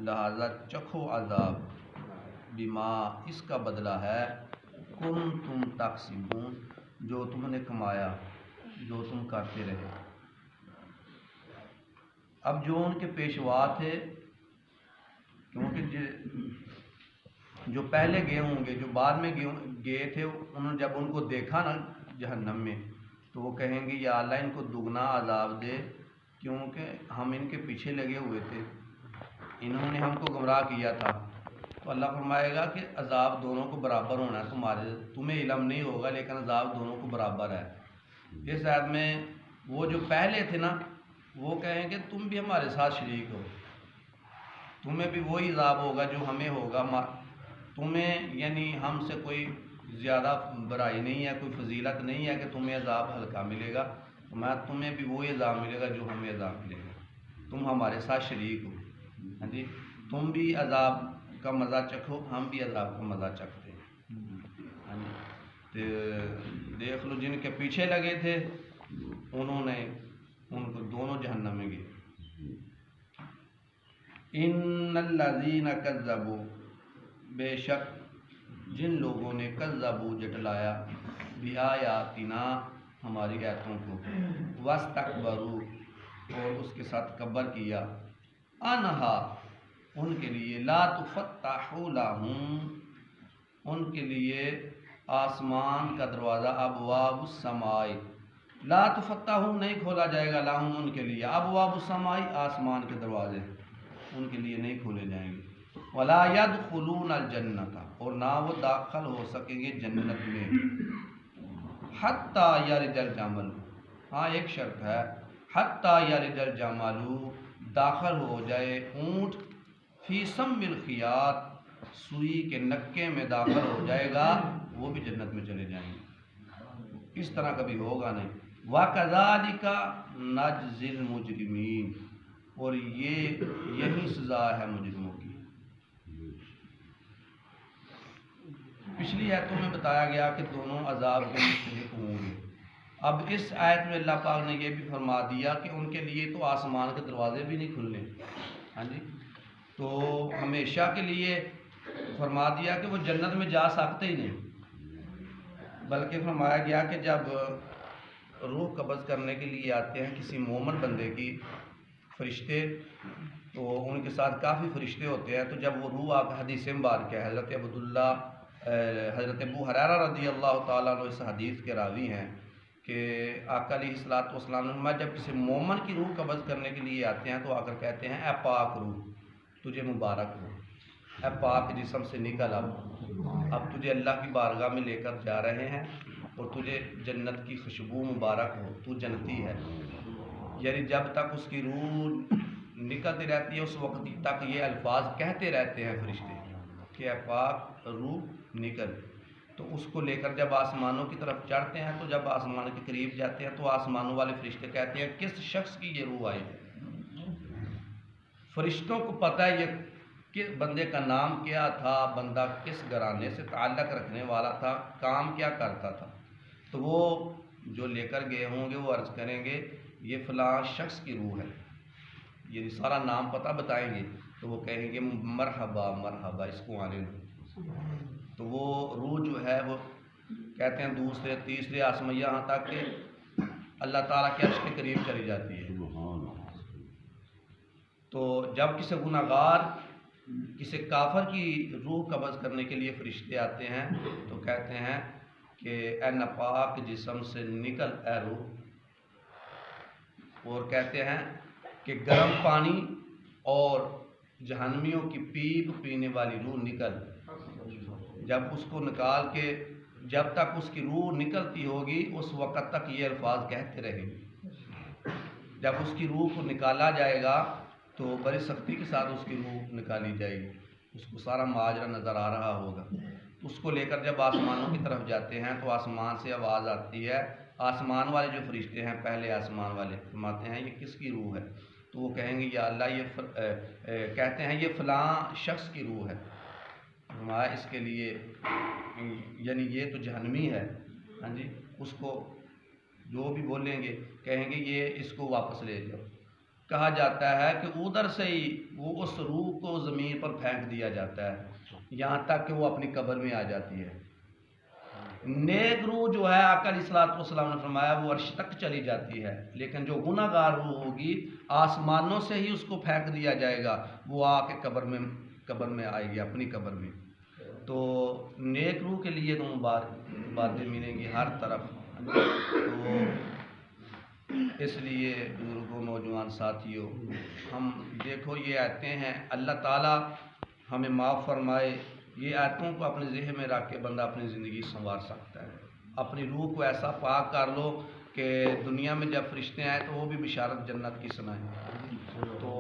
لہذا چکھو عذاب، بما اس کا بدلہ ہے، کنتم تکسبون جو تم نے کمایا، جو تم کرتے رہے۔ اب جو ان کے پیشوا تھے، کیونکہ جو پہلے گئے ہوں گے، جو بعد میں گئے تھے، انہوں نے جب ان کو دیکھا نا جہنم میں، تو وہ کہیں گے یا اللہ ان کو دگنا عذاب دے، کیونکہ ہم ان کے پیچھے لگے ہوئے تھے، انہوں نے ہم کو گمراہ کیا تھا۔ تو اللہ فرمائے گا کہ عذاب دونوں کو برابر ہونا ہے، تمہیں علم نہیں ہوگا لیکن عذاب دونوں کو برابر ہے۔ اس آیت میں وہ جو پہلے تھے نا، وہ کہیں گے تم بھی ہمارے ساتھ شریک ہو، تمہیں بھی وہی عذاب ہوگا جو ہمیں ہوگا، تمہیں یعنی ہم سے کوئی زیادہ برائی نہیں ہے، کوئی فضیلت نہیں ہے کہ تمہیں عذاب ہلکا ملے گا، تمہیں بھی وہی عذاب ملے گا جو ہمیں عذاب ملے گا، تم ہمارے ساتھ شریک ہو۔ ہاں جی، تم بھی عذاب کا مزہ چکھو، ہم بھی عذاب کا مزہ چکھتے ہیں۔ ہاں جی، تو دیکھ لو جن کے پیچھے لگے تھے انہوں نے ان کو دونوں جہنم میں گئے۔ ان الذین کذبوا، بے شک جن لوگوں نے کذبوا جھٹلایا، بآیاتنا ہماری آیتوں کو، واستکبروا اور اس کے ساتھ تکبر کیا، انہا ان کے لیے، لا تفتح لہم ان کے لیے آسمان کا دروازہ، ابواب السماء، لا تفتح نہیں کھولا جائے گا، لہم ان کے لیے، ابواب السماء آسمان کے دروازے ان کے لیے نہیں کھولے جائیں گے، ولا يدخلون الجنۃ اور نہ وہ داخل ہو سکیں گے جنت میں، حتی یلج الجمل، ہاں ایک شرط ہے، حتی یلج الجمل داخل ہو جائے اونٹ، فی سم الخیاط سوئی کے نکے میں داخل ہو جائے گا، وہ بھی جنت میں چلے جائیں گے، اس طرح کبھی ہوگا نہیں۔ وَكَذَلِكَ نَجْزِي الْمُجْرِمِينَ اور یہی سزا ہے مجرموں کی۔ پچھلی آیتوں میں بتایا گیا کہ دونوں عذاب کے مستحق ہوں گے، اب اس آیت میں اللہ پاک نے یہ بھی فرما دیا کہ ان کے لیے تو آسمان کے دروازے بھی نہیں کھلنے، ہاں جی، تو ہمیشہ کے لیے فرما دیا کہ وہ جنت میں جا سکتے ہی نہیں، بلکہ فرمایا گیا کہ جب روح قبض کرنے کے لیے آتے ہیں کسی مومن بندے کی فرشتے، تو ان کے ساتھ کافی فرشتے ہوتے ہیں، تو جب وہ روح آپ حدیث مبارک ہے، حضرت ابو ہریرہ رضی اللہ تعالیٰ عنہ اس حدیث کے راوی ہیں کہ آقا علیہ الصلوۃ والسلام نے جب کسی مومن کی روح قبض کرنے کے لیے آتے ہیں تو آ کر کہتے ہیں اے پاک روح تجھے مبارک ہو، اے پاک جسم سے نکل، اب تجھے اللہ کی بارگاہ میں لے کر جا رہے ہیں اور تجھے جنت کی خوشبو مبارک ہو، تو جنتی ہے، یعنی جب تک اس کی روح نکلتی رہتی ہے اس وقت تک یہ الفاظ کہتے رہتے ہیں فرشتے کہ اے پاک روح نکل، تو اس کو لے کر جب آسمانوں کی طرف چڑھتے ہیں، تو جب آسمان کے قریب جاتے ہیں تو آسمانوں والے فرشتے کہتے ہیں کس شخص کی یہ روح آئی ہے، فرشتوں کو پتہ ہے یہ کہ بندے کا نام کیا تھا، بندہ کس گھرانے سے تعلق رکھنے والا تھا، کام کیا کرتا تھا، تو وہ جو لے کر گئے ہوں گے وہ عرض کریں گے یہ فلاں شخص کی روح ہے، یہ سارا نام پتہ بتائیں گے، تو وہ کہیں گے مرحبا مرحبا اس کو آنے دو، تو وہ روح جو ہے وہ کہتے ہیں دوسرے تیسرے آسمان یہاں تک کہ اللہ تعالیٰ کے عرش کے قریب چلی جاتی ہے۔ تو جب کسی گناہ گار کسی کافر کی روح قبض کرنے کے لیے فرشتے آتے ہیں تو کہتے ہیں کہ اے ناپاک جسم سے نکل اے روح، اور کہتے ہیں کہ گرم پانی اور جہنمیوں کی پیپ پینے والی روح نکل، جب اس کو نکال کے جب تک اس کی روح نکلتی ہوگی اس وقت تک یہ الفاظ کہتے رہیں گے، جب اس کی روح کو نکالا جائے گا تو بڑی سختی کے ساتھ اس کی روح نکالی جائے گی، اس کو سارا ماجرا نظر آ رہا ہوگا، اس کو لے کر جب آسمانوں کی طرف جاتے ہیں تو آسمان سے آواز آتی ہے، آسمان والے جو فرشتے ہیں پہلے آسمان والے فرماتے ہیں یہ کس کی روح ہے، تو وہ کہیں گے یا اللہ یہ کہتے ہیں یہ فلاں شخص کی روح ہے، فرمایا اس کے لیے یعنی یہ تو جہنمی ہے، ہاں جی، اس کو جو بھی بولیں گے کہیں گے یہ اس کو واپس لے جاؤ، کہا جاتا ہے کہ ادھر سے ہی وہ اس روح کو زمین پر پھینک دیا جاتا ہے یہاں تک کہ وہ اپنی قبر میں آ جاتی ہے۔ نیک روح جو ہے آقا علیہ الصلوۃ والسلام نے فرمایا وہ عرش تک چلی جاتی ہے، لیکن جو گناہ گار روح ہوگی آسمانوں سے ہی اس کو پھینک دیا جائے گا، وہ آ کے قبر میں آئے گی اپنی قبر میں۔ تو نیک روح کے لیے تو باتیں ملیں گی ہر طرف۔ تو اس لیے بزرگوں نوجوان ساتھیوں، ہم دیکھو یہ آیتیں ہیں، اللہ تعالیٰ ہمیں معاف فرمائے، یہ آیتوں کو اپنے ذہن میں رکھ کے بندہ اپنی زندگی سنوار سکتا ہے۔ اپنی روح کو ایسا پاک کر لو کہ دنیا میں جب فرشتے آئیں تو وہ بھی بشارت جنت کی سنائیں۔ تو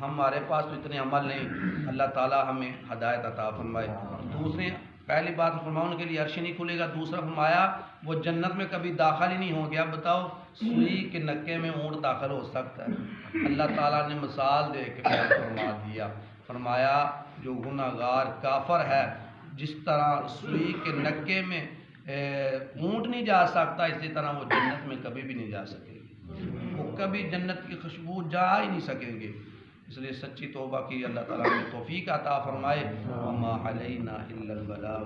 ہمارے پاس تو اتنے عمل نہیں، اللہ تعالیٰ ہمیں ہدایت عطا فرمائے۔ دوسری پہلی بات فرمایا ان کے لیے عرش نہیں کھلے گا، دوسرا فرمایا وہ جنت میں کبھی داخل ہی نہیں ہوں گے۔ اب بتاؤ سوئی کے نکے میں اونٹ داخل ہو سکتا ہے؟ اللہ تعالیٰ نے مثال دے کے فرما دیا، فرمایا جو گناہ گار کافر ہے جس طرح سوئی کے نکے میں اونٹ نہیں جا سکتا، اسی طرح وہ جنت میں کبھی بھی نہیں جا سکیں گے، وہ کبھی جنت کی خوشبو جا ہی نہیں سکیں گے۔ اس لیے سچی توبہ کی اللہ تعالیٰ نے توفیق عطا فرمائے۔ وما علینا الا البلاغ۔